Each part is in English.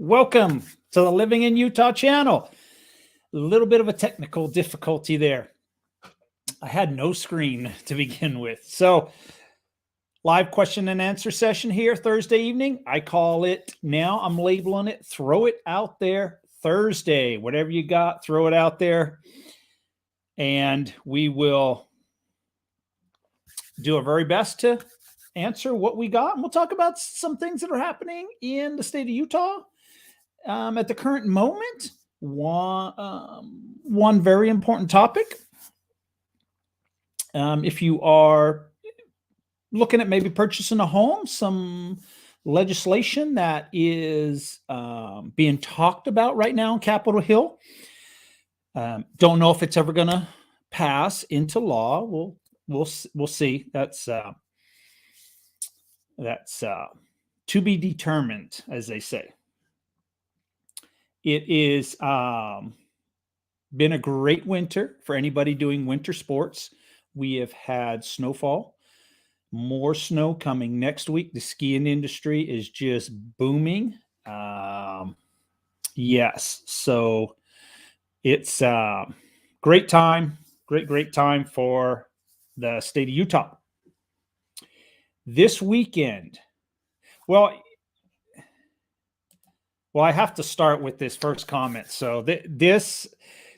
Welcome to the Living in Utah channel. A little bit of a technical difficulty there. I had no screen to begin with. So, live question and answer session here Thursday evening. I call it now, I'm labeling it, throw it out there Thursday. Whatever you got, throw it out there. And we will do our very best to answer what we got. And we'll talk about some things that are happening in the state of Utah. At the current moment, one very important topic. If you are looking at maybe purchasing a home, some legislation that is being talked about right now in Capitol Hill. Don't know if it's ever going to pass into law. We'll see. That's to be determined, as they say. It is been a great winter for anybody doing winter sports. We have had snowfall, more snow coming next week. The skiing industry is just booming. Yes, so it's great time, great time for the state of Utah. This weekend, well, I have to start with this first comment. So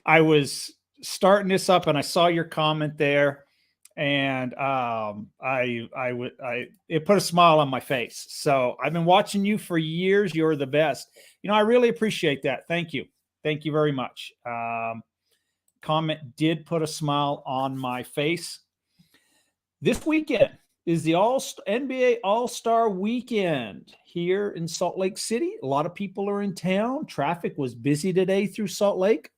I was starting this up and I saw your comment there, and it put a smile on my face. So I've been watching you for years. You're the best. I really appreciate that. Thank you. Thank you very much. Comment did put a smile on my face. This weekend is the NBA All-Star Weekend here in Salt Lake City. A lot of people are in town. Traffic was busy today through Salt Lake.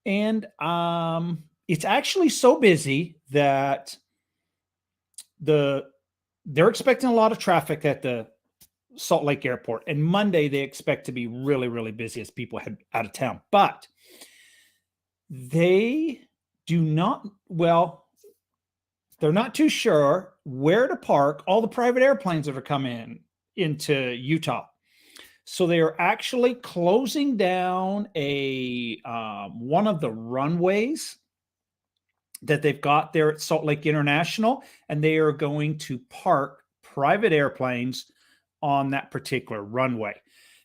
And it's actually so busy that they're expecting a lot of traffic at the Salt Lake Airport. And Monday, they expect to be really, really busy as people head out of town. But they do not, they're not too sure where to park all the private airplanes that are coming into Utah. So they are actually closing down one of the runways that they've got there at Salt Lake International, and they are going to park private airplanes on that particular runway.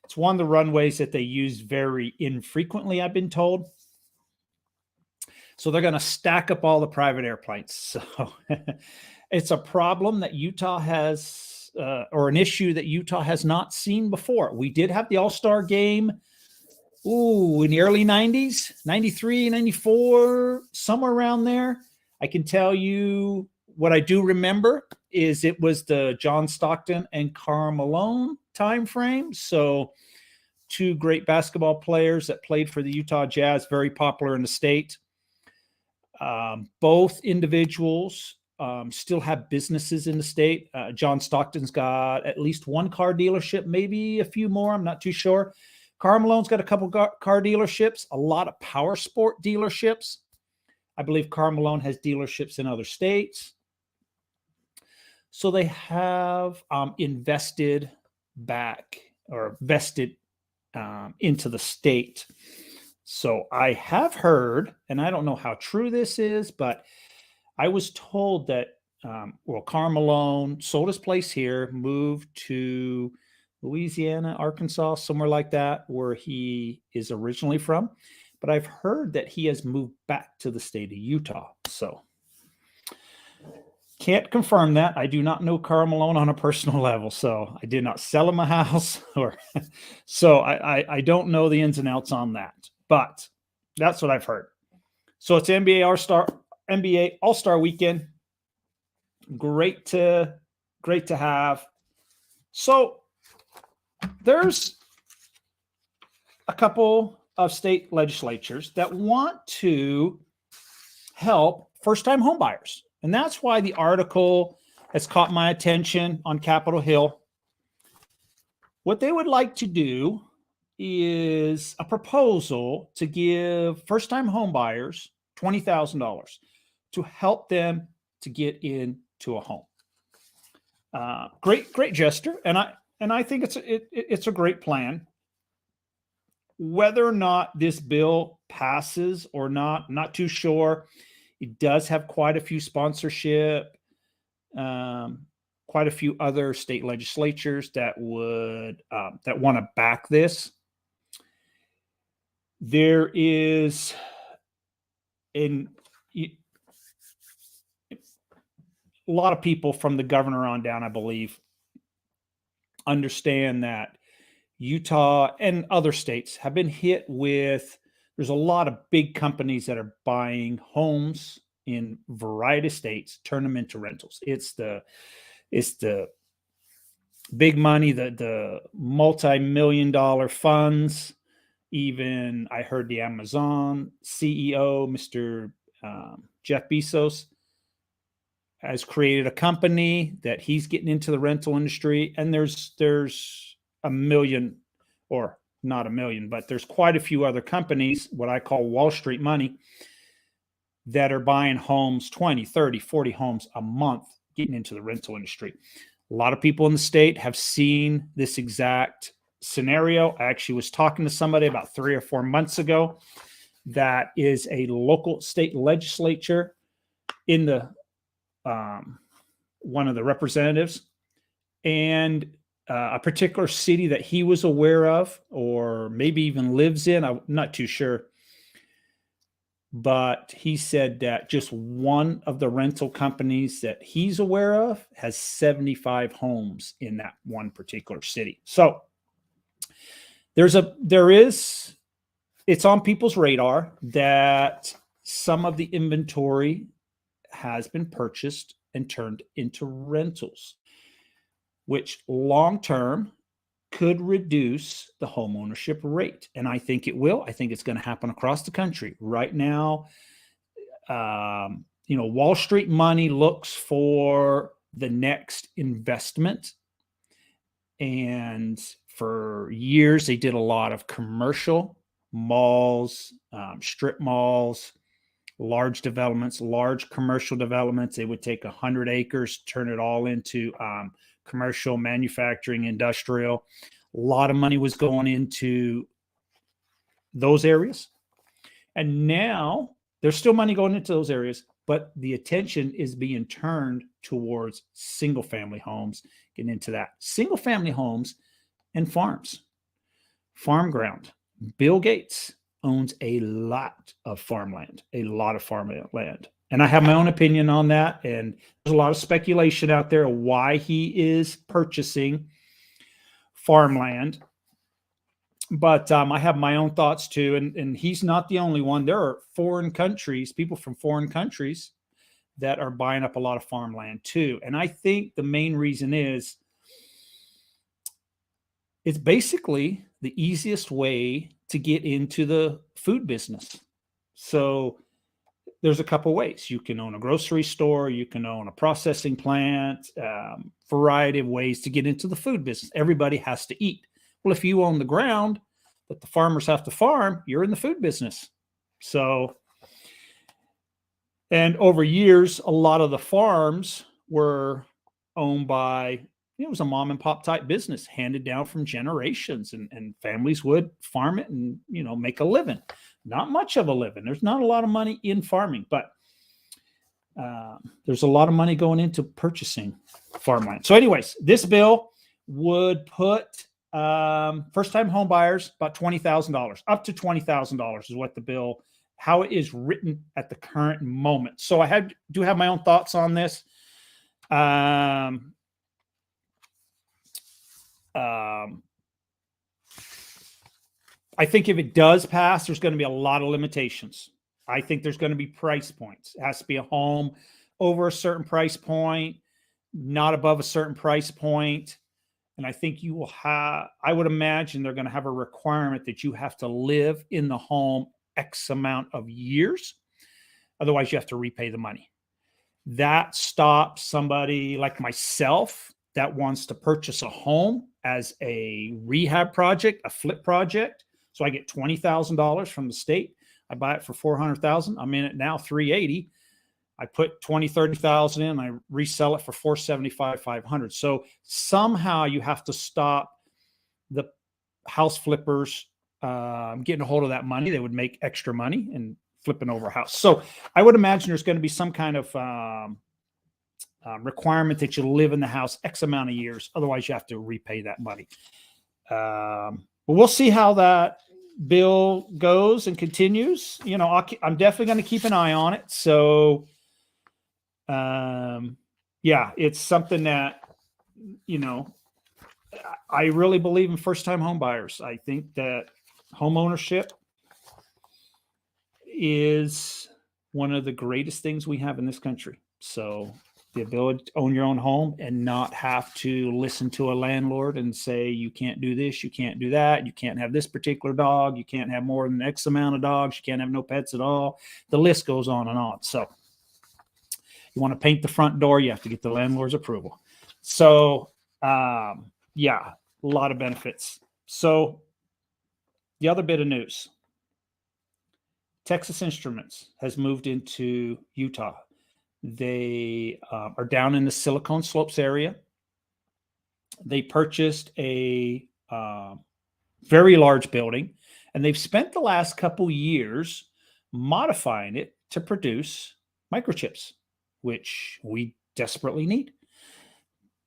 It's one of the runways that they use very infrequently, I've been told. So they're going to stack up all the private airplanes. So it's a problem that Utah has, or an issue that Utah has not seen before. We did have the All-Star game, in the early 90s, 93, 94, somewhere around there. I can tell you what I do remember is it was the John Stockton and Karl Malone time frame. So two great basketball players that played for the Utah Jazz, very popular in the state. Both individuals still have businesses in the state. John Stockton's got at least one car dealership, maybe a few more. I'm not too sure. Karl Malone's got a couple car dealerships, a lot of power sport dealerships. I believe Karl Malone has dealerships in other states. So they have invested into the state. So I have heard, and I don't know how true this is, but I was told that, Karl Malone sold his place here, moved to Louisiana, Arkansas, somewhere like that, where he is originally from. But I've heard that he has moved back to the state of Utah. So can't confirm that. I do not know Karl Malone on a personal level. So I did not sell him a house, so I don't know the ins and outs on that. But that's what I've heard. So it's NBA All-Star Weekend. Great to have. So there's a couple of state legislatures that want to help first-time home buyers. And that's why the article has caught my attention on Capitol Hill. What they would like to do is a proposal to give first-time home buyers $20,000 to help them to get into a home. Great gesture. And and I think it's a great plan. Whether or not this bill passes or not, I'm not too sure. It does have quite a few sponsorship, um, quite a few other state legislatures that would that want to back this. There is in a lot of people from the governor on down, I believe, understand that Utah and other states have been hit with. There's a lot of big companies that are buying homes in a variety of states, turn them into rentals. It's the big money, the multi-million dollar funds. Even I heard the Amazon CEO, Mr. Jeff Bezos, has created a company that he's getting into the rental industry, and there's a million, or not a million, but there's quite a few other companies, what I call Wall Street money, that are buying homes, 20, 30, 40 homes a month, getting into the rental industry. A lot of people in the state have seen this exact scenario. I actually was talking to somebody about 3 or 4 months ago that is a local state legislature in the one of the representatives, and a particular city that he was aware of, or maybe even lives in. I'm not too sure. But he said that just one of the rental companies that he's aware of has 75 homes in that one particular city. So it's on people's radar that some of the inventory has been purchased and turned into rentals, which long-term could reduce the home ownership rate. And I think it will. I think it's going to happen across the country. Right now, Wall Street money looks for the next investment. And for years, they did a lot of commercial malls, strip malls, large developments, large commercial developments. They would take 100 acres, turn it all into commercial, manufacturing, industrial. A lot of money was going into those areas. And now there's still money going into those areas, but the attention is being turned towards single family homes, getting into that. Single family homes and farms, farm ground. Bill Gates owns a lot of farmland. And I have my own opinion on that. And there's a lot of speculation out there of why he is purchasing farmland. But I have my own thoughts too. And he's not the only one. There are people from foreign countries that are buying up a lot of farmland too. And I think the main reason is it's basically the easiest way to get into the food business. So there's a couple ways. You can own a grocery store, you can own a processing plant, variety of ways to get into the food business. Everybody has to eat. Well, if you own the ground that the farmers have to farm, you're in the food business. So, and over years, a lot of the farms were owned by, it was a mom and pop type business handed down from generations, and families would farm it and, make a living. Not much of a living. There's not a lot of money in farming, but there's a lot of money going into purchasing farmland. So anyways, this bill would put first-time home buyers about $20,000, up to $20,000 is what the bill, how it is written at the current moment. So I do have my own thoughts on this. I think if it does pass, there's going to be a lot of limitations. I think there's going to be price points. It has to be a home over a certain price point, not above a certain price point. And I think I would imagine they're going to have a requirement that you have to live in the home X amount of years. Otherwise, you have to repay the money. That stops somebody like myself that wants to purchase a home as a rehab project, a flip project. So I get $20,000 from the state. I buy it for $400,000. I'm in it now, $380,000. I put 20, 30,000 in, I resell it for 475, 500. So somehow you have to stop the house flippers getting a hold of that money. They would make extra money and flipping over a house. So I would imagine there's going to be some kind of requirement that you live in the house X amount of years. Otherwise, you have to repay that money. But we'll see how that bill goes and continues. You know, I'm definitely going to keep an eye on it. So, yeah, it's something that, you know, I really believe in first-time home buyers. I think that home ownership is one of the greatest things we have in this country. So the ability to own your own home and not have to listen to a landlord and say, you can't do this, you can't do that, you can't have this particular dog, you can't have more than X amount of dogs, you can't have no pets at all. The list goes on and on. So you want to paint the front door, you have to get the landlord's approval. So, yeah, a lot of benefits. So the other bit of news, Texas Instruments has moved into Utah. They are down in the Silicon Slopes area. They purchased a very large building, and they've spent the last couple years modifying it to produce microchips, which we desperately need,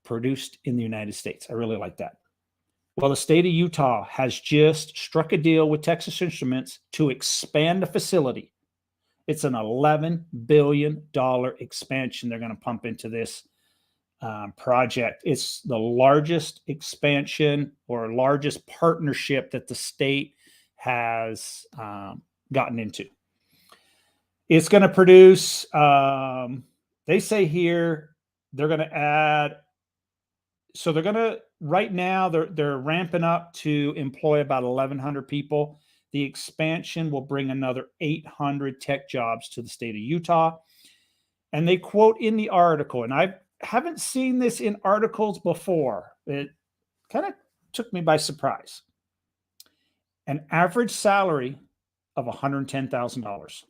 produced in the United States. I really like that. Well, the state of Utah has just struck a deal with Texas Instruments to expand the facility. It's an $11 billion expansion they're going to pump into this project. It's the largest expansion or largest partnership that the state has gotten into. It's going to produce, they say here, they're going to add, so they're going to, right now, they're ramping up to employ about 1,100 people. The expansion will bring another 800 tech jobs to the state of Utah. And they quote in the article, and I haven't seen this in articles before. It kind of took me by surprise. An average salary of $110,000. I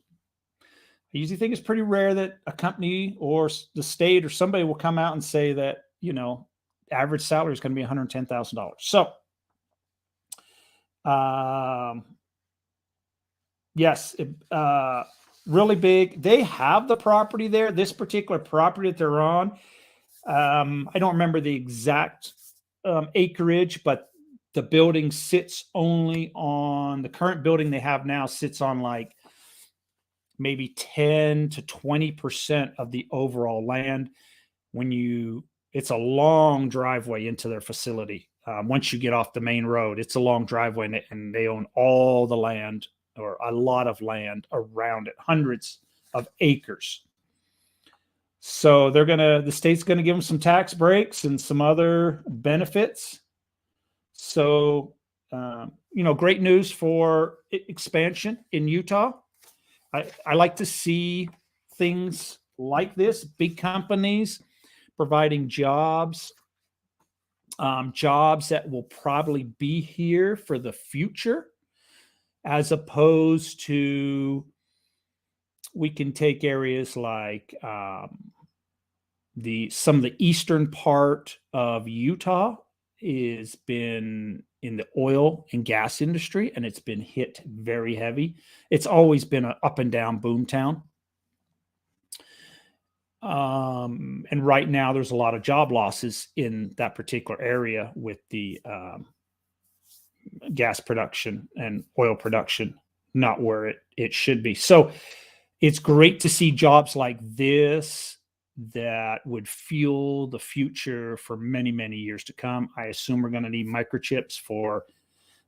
usually think it's pretty rare that a company or the state or somebody will come out and say that, you know, average salary is going to be $110,000. So, yes, really big. They have the property there. This particular property that they're on, I don't remember the exact acreage, but the building sits only on, the current building they have now sits on like maybe 10 to 20% of the overall land. It's a long driveway into their facility. Once you get off the main road, it's a long driveway, and they own all the land, or a lot of land around it, hundreds of acres. So the state's going to give them some tax breaks and some other benefits. So, you know, great news for expansion in Utah. I like to see things like this, big companies providing jobs, jobs that will probably be here for the future, as opposed to, we can take areas like some of the eastern part of Utah has been in the oil and gas industry, and it's been hit very heavy. It's always been an up and down boom town. And right now there's a lot of job losses in that particular area with the gas production and oil production not where it should be. So it's great to see jobs like this that would fuel the future for many, many years to come. I assume we're going to need microchips for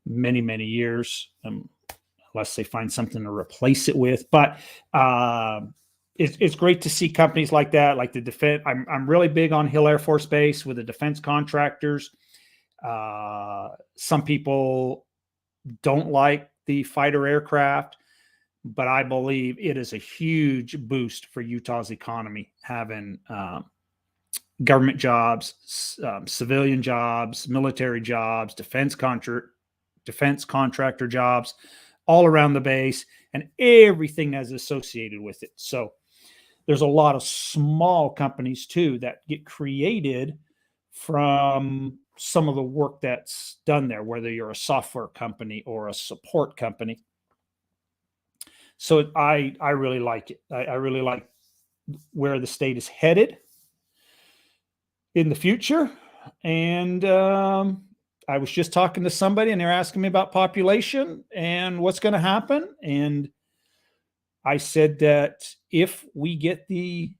many, many years, unless they find something to replace it with. But it's great to see companies like that, like the defense. I'm really big on Hill Air Force Base with the defense contractors. Some people don't like the fighter aircraft, but I believe it is a huge boost for Utah's economy, having government jobs, civilian jobs, military jobs, defense contractor jobs all around the base, and everything that's associated with it. So there's a lot of small companies too that get created from some of the work that's done there, whether you're a software company or a support company. So I really like it. I really like where the state is headed in the future. And I was just talking to somebody and they're asking me about population and what's going to happen. And I said that if we get the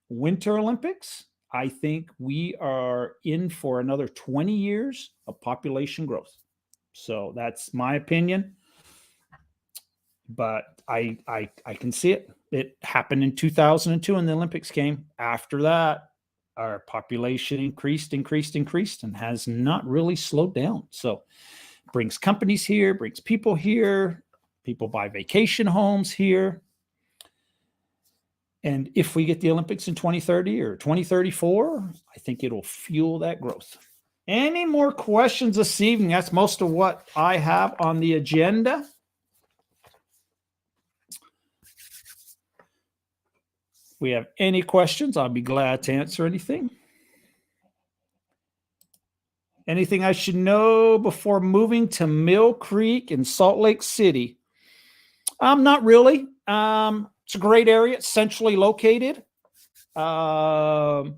Winter Olympics, I think we are in for another 20 years of population growth. So that's my opinion. But I can see it. It happened in 2002 when the Olympics came. After that, our population increased, and has not really slowed down. So brings companies here, brings people here. People buy vacation homes here. And if we get the Olympics in 2030 or 2034, I think it'll fuel that growth. Any more questions this evening? That's most of what I have on the agenda. If we have any questions, I'll be glad to answer anything. Anything I should know before moving to Mill Creek in Salt Lake City? Not really. It's a great area. It's centrally located. I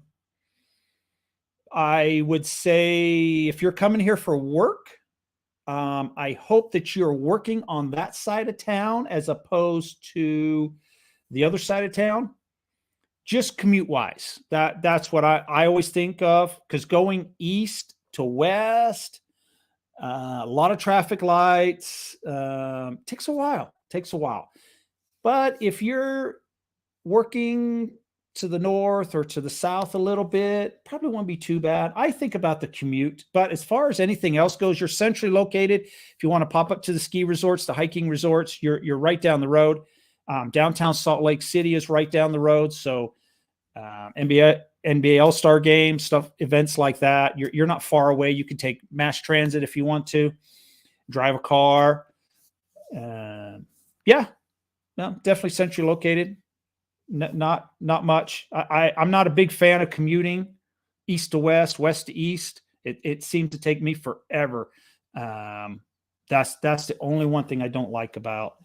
would say if you're coming here for work, I hope that you're working on that side of town as opposed to the other side of town. Just commute wise, that's what I always think of, because going east to west, a lot of traffic lights, takes a while. But if you're working to the north or to the south a little bit, probably won't be too bad. I think about the commute, but as far as anything else goes, you're centrally located. If you want to pop up to the ski resorts, the hiking resorts, you're right down the road. Downtown Salt Lake City is right down the road. So NBA All-Star games, stuff, events like that, you're not far away. You can take mass transit if you want to, drive a car. Yeah, no, definitely centrally located. Not much. I'm not a big fan of commuting east to west, west to east. It seemed to take me forever. That's the only one thing I don't like about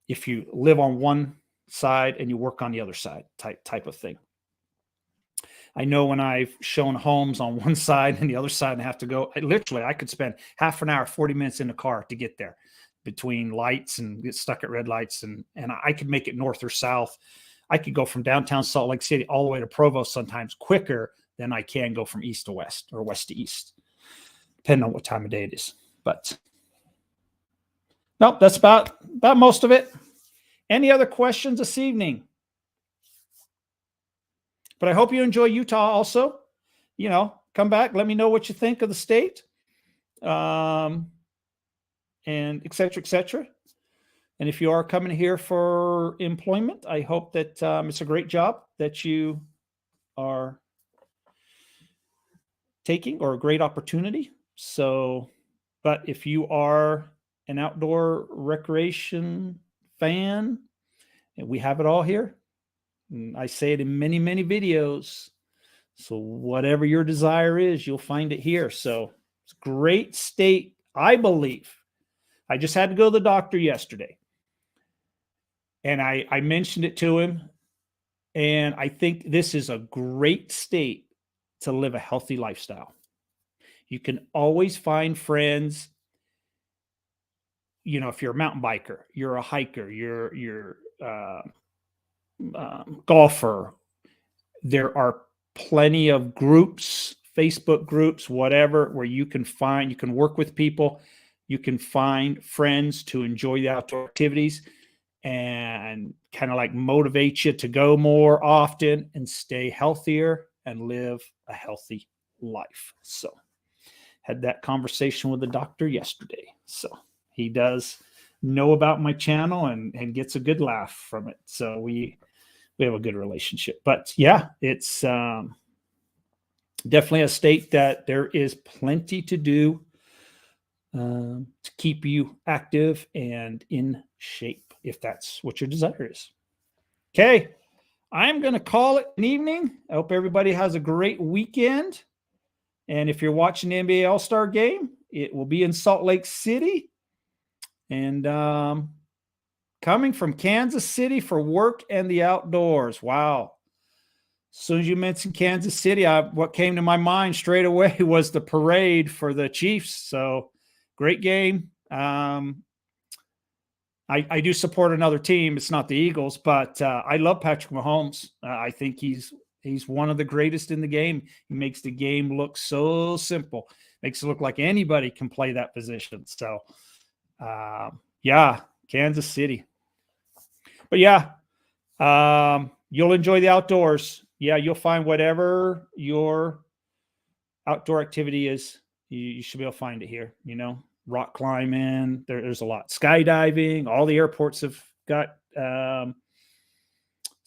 if you live on one side and you work on the other side, type of thing. I know when I've shown homes on one side and the other side and have to go, I could spend half an hour, 40 minutes in the car to get there between lights and get stuck at red lights. And I could make it north or south. I could go from downtown Salt Lake City all the way to Provo sometimes quicker than I can go from east to west or west to east, depending on what time of day it is. But nope, that's about most of it. Any other questions this evening? But I hope you enjoy Utah also. Come back, let me know what you think of the state. And et cetera, et cetera. And if you are coming here for employment, I hope that it's a great job that you are taking, or a great opportunity. So, but if you are an outdoor recreation fan, and we have it all here. And I say it in many, many videos. So whatever your desire is, you'll find it here. So it's a great state, I believe. I just had to go to the doctor yesterday. And I mentioned it to him. And I think this is a great state to live a healthy lifestyle. You can always find friends. If you're a mountain biker, you're a hiker, you're golfer, there are plenty of groups, Facebook groups, whatever, where you can work with people. You can find friends to enjoy the outdoor activities and kind of like motivate you to go more often and stay healthier and live a healthy life. So had that conversation with the doctor yesterday. So he does know about my channel and gets a good laugh from it. So we have a good relationship. But yeah, it's definitely a state that there is plenty to do to keep you active and in shape, if that's what your desire is. Okay. I'm going to call it an evening. I hope everybody has a great weekend. And if you're watching the NBA All-Star game, it will be in Salt Lake City. And coming from Kansas City for work and the outdoors. Wow. As soon as you mentioned Kansas City, what came to my mind straight away was the parade for the Chiefs. So great game. I do support another team. It's not the Eagles, but I love Patrick Mahomes. I think he's one of the greatest in the game. He makes the game look so simple. Makes it look like anybody can play that position. So, yeah, Kansas City. But yeah, you'll enjoy the outdoors. Yeah, you'll find whatever your outdoor activity is. You should be able to find it here, rock climbing. There's a lot. Skydiving. All the airports have got, as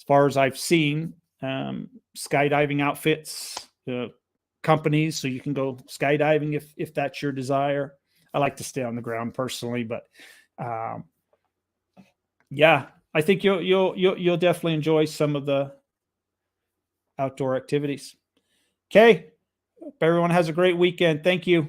far as I've seen, skydiving outfits, companies, so you can go skydiving if that's your desire. I like to stay on the ground personally, but yeah, I think you'll definitely enjoy some of the outdoor activities. Okay, hope everyone has a great weekend. Thank you.